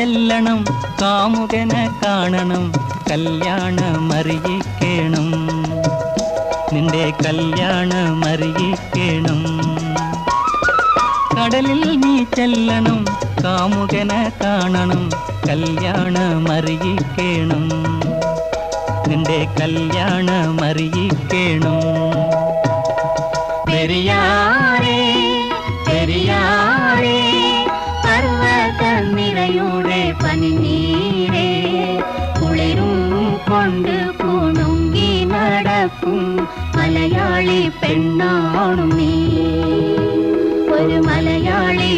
ചെല്ലണം, കാമുകനെ കാണണം, കല്യാണമറിയിക്കണം, നിന്റെ കല്യാണമറിയിക്കണം. കടലിൽ നീ ചെല്ലണം, കാമുകനെ കാണണം, കല്യാണമറിയിക്കണം, നിന്റെ കല്യാണമറിയിക്കണം. പെരിയാറേ പെരിയാറേ പർവ്വത നിരയുടെ പനിനീരേ, കുളിരും കൊണ്ട് കുണുങ്ങി നടക്കും മലയാളി പെണ്ണാണു നീ, ഒരു മലയാളി